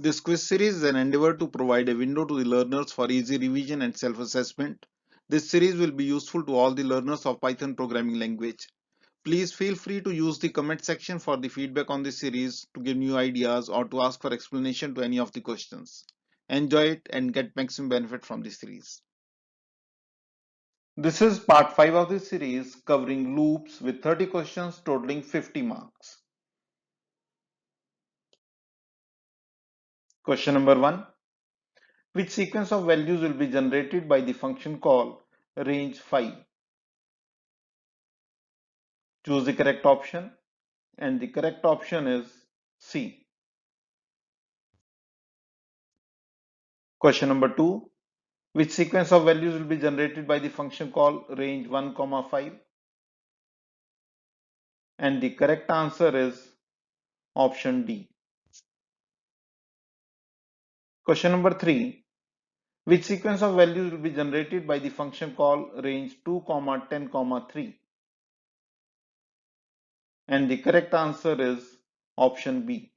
This quiz series is an endeavor to provide a window to the learners for easy revision and self-assessment. This series will be useful to all the learners of Python programming language. Please feel free to use the comment section for the feedback on this series, to give new ideas, or to ask for explanation to any of the questions. Enjoy it and get maximum benefit from this series. This is part 5 of this series covering loops with 30 questions totaling 50 marks. Question number 1. Which sequence of values will be generated by the function call range 5? Choose the correct option, and the correct option is C. Question number 2. Which sequence of values will be generated by the function call range 1, 5? And the correct answer is option D. Question number 3. Which sequence of values will be generated by the function call range 2, 10, 3? And the correct answer is option B.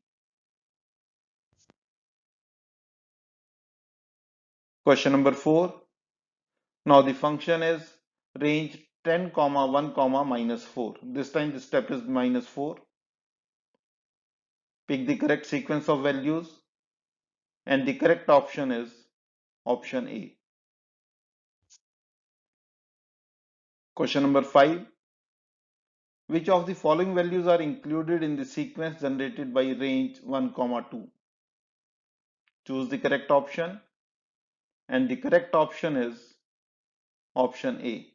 Question number 4. Now the function is range 10, 1, minus 4. This time the step is minus 4. Pick the correct sequence of values, and the correct option is option A. Question number 5. Which of the following values are included in the sequence generated by range 1, 2? Choose the correct option, and the correct option is option A.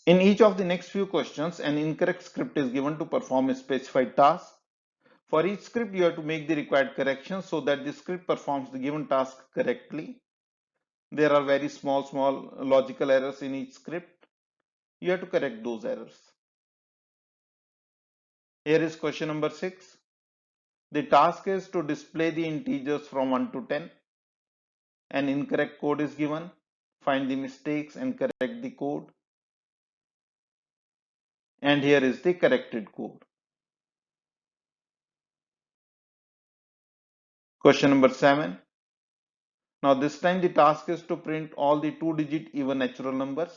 In each of the next few questions, an incorrect script is given to perform a specified task. For each script, you have to make the required corrections so that the script performs the given task correctly. There are very small logical errors in each script. You have to correct those errors. Here is question number 6. The task is to display the integers from 1 to 10. An incorrect code is given. Find the mistakes and correct the code. And here is the corrected code. Question number 7. Now this time the task is to print all the 2-digit even natural numbers.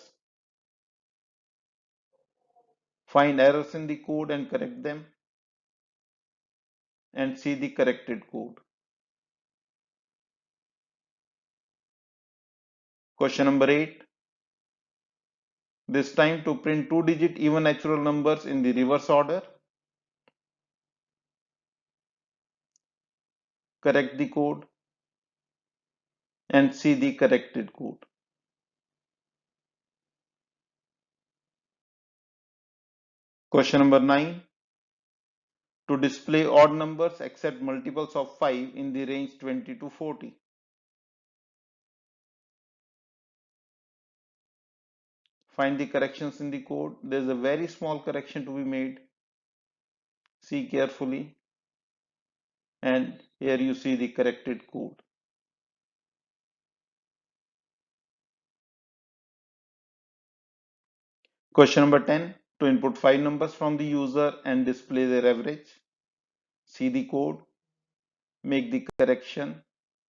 Find errors in the code and correct them, and see the corrected code. Question number 8. This time to print 2-digit even natural numbers in the reverse order. Correct the code and see the corrected code. Question number 9. To display odd numbers except multiples of 5 in the range 20 to 40. Find the corrections in the code. There is a very small correction to be made. See carefully, and here you see the corrected code. Question number 10. To input 5 numbers from the user and display their average. See the code, make the correction.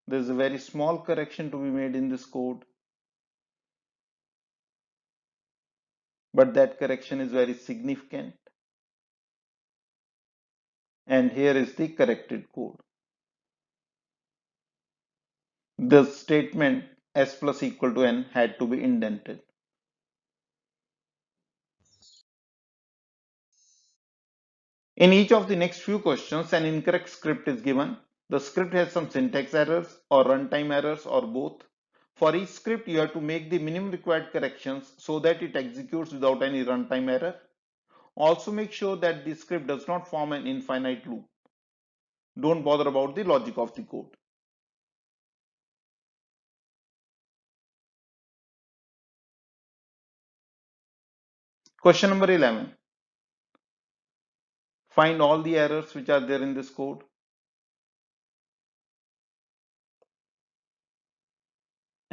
There is a very small correction to be made in this code, but that correction is very significant. And here is the corrected code. The statement s plus equal to n had to be indented. In each of the next few questions, an incorrect script is given. The script has some syntax errors or runtime errors or both. For each script, you have to make the minimum required corrections so that it executes without any runtime error. Also make sure that the script does not form an infinite loop. Don't bother about the logic of the code. Question number 11. Find all the errors which are there in this code.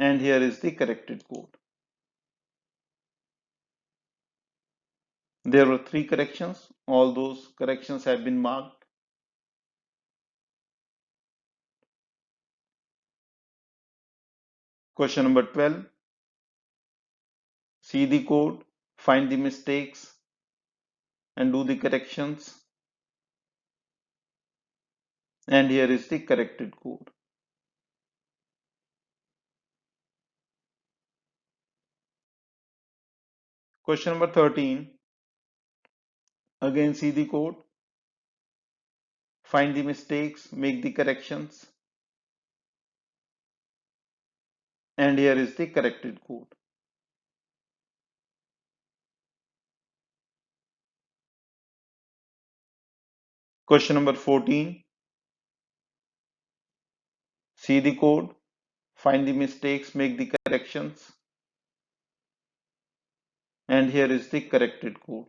And here is the corrected code. There were 3 corrections. All those corrections have been marked. Question number 12. See the code, find the mistakes and do the corrections. And here is the corrected code. Question number 13. Again see the code, find the mistakes, make the corrections. And here is the corrected code. Question number 14. See the code, find the mistakes, make the corrections. And here is the corrected code.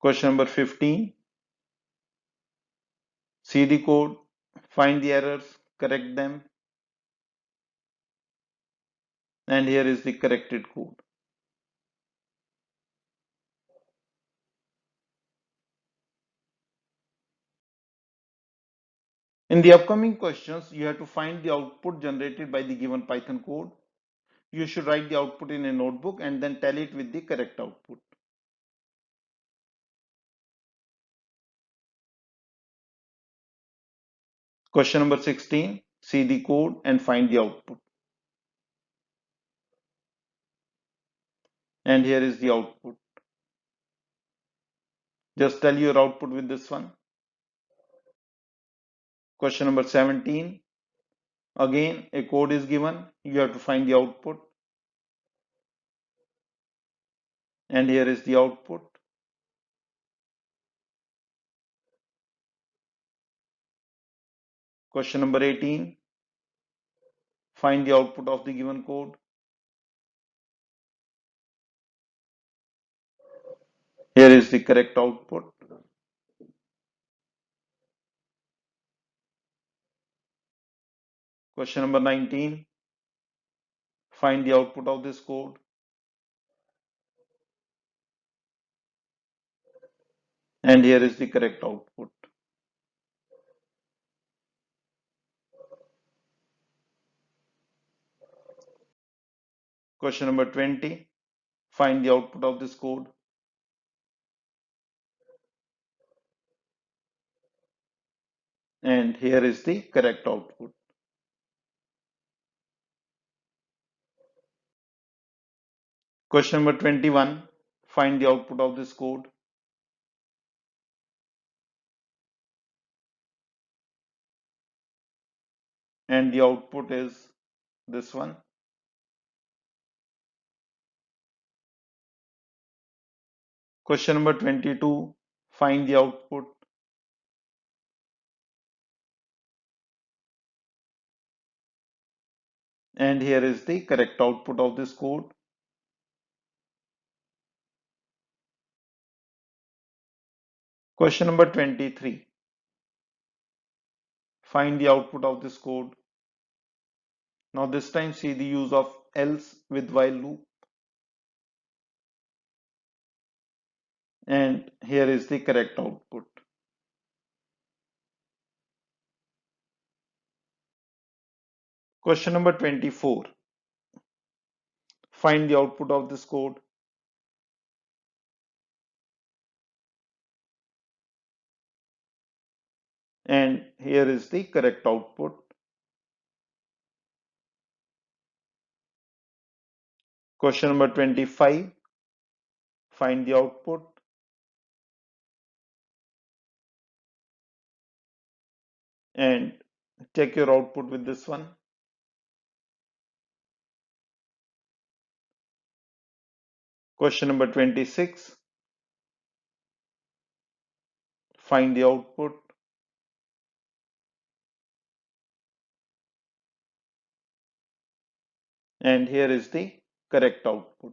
Question number 15. See the code, find the errors, correct them. And here is the corrected code. In the upcoming questions, you have to find the output generated by the given Python code. You should write the output in a notebook and then tally it with the correct output. Question number 16. See the code and find the output. And here is the output. Just tell your output with this one. Question number 17. Again, a code is given. You have to find the output. And here is the output. Question number 18. Find the output of the given code. Here is the correct output. Question number 19. Find the output of this code. And here is the correct output. Question number 20. Find the output of this code. And here is the correct output. Question number 21. Find the output of this code. And the output is this one. Question number 22. Find the output. And here is the correct output of this code. Question number 23. Find the output of this code. Now this time see the use of else with while loop. And here is the correct output. Question number 24. Find the output of this code. And here is the correct output. Question number 25. Find the output. And check your output with this one. Question number 26. Find the output. And here is the correct output.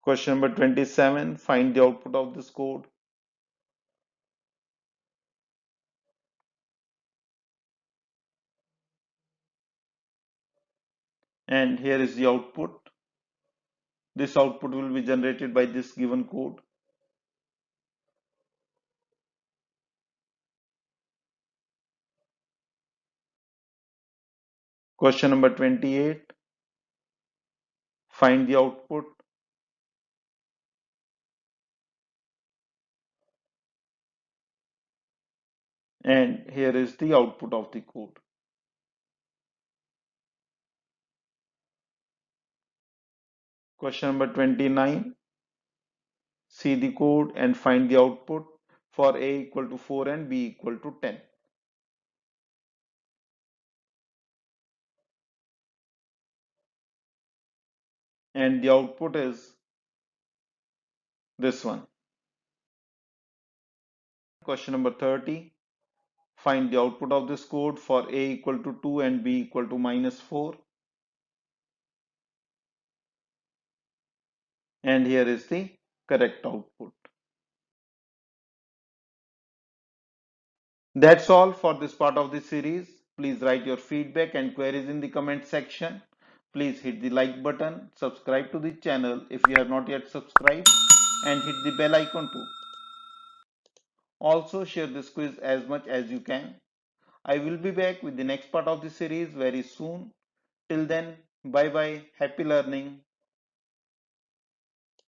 Question number 27. Find the output of this code. And here is the output. This output will be generated by this given code. Question number 28. Find the output. And here is the output of the code. Question number 29. See the code and find the output for a equal to 4 and b equal to 10. And the output is this one. Question number 30. Find the output of this code for a equal to 2 and b equal to minus 4. And here is the correct output. That's all for this part of the series. Please write your feedback and queries in the comment section. Please hit the like button, subscribe to the channel if you have not yet subscribed, and hit the bell icon too. Also share this quiz as much as you can. I will be back with the next part of the series very soon. Till then, bye bye, happy learning.